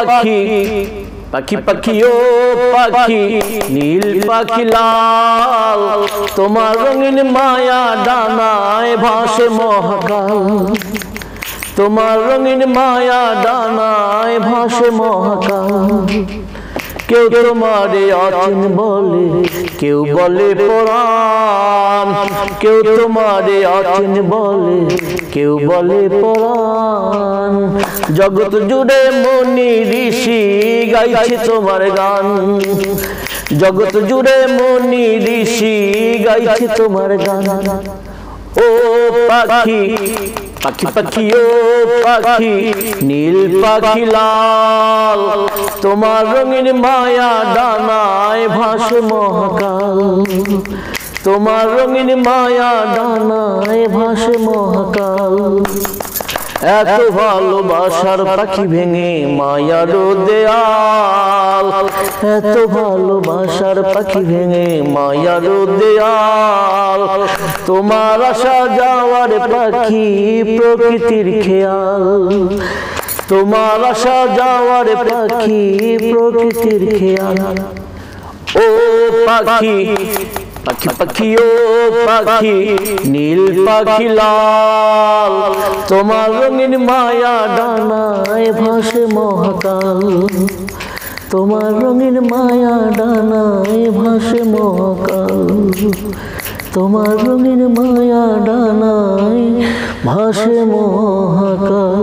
পাখি পাখি পাখি ও পাখি নীল পাখি লাল তোমার রঙিন মায়া ডানায় ভাসে মহাকাল তোমার রঙিন মায়া ডানায় ভাসে মহাকাল কেউ তোমারে অচিন বলে কেউ বলে পরাণ কেউ তোমারে অচিন বলে কেউ বলে পরাণ জগৎ জুড়ে মুনি ঋষি গাইছে তোমার গান জগৎ জুড়ে মুনি ঋষি গাইছে তোমার গান ও পাখি পাখি পাখি ও পাখি নীল পাখি লাল তোমার রঙিন মায়া ডানায় ভাসে মহাকাল তোমার রঙিন মায়া ডানায় ভাসে মহাকাল এত ভালোবাসার পাখি ভেঙে মায়ার দেয়াল এত ভালোবাসার পাখি ভেঙে মায়ার দেয়াল তোমার আসা যাওয়ার পাখি প্রকৃতির খেয়াল তোমার আসা যাওয়ার পাখি প্রকৃতির খেয়াল ও পাখি পাখি পাখি ও পাখি নীল পাখি লাল তোমার রঙিন মায়া ডানায় ভাসে মহাকাল তোমার রঙিন মায়া ডানায় ভাসে মহাকাল তোমার রঙিন মায়া ডানায় ভাসে মহাকাল।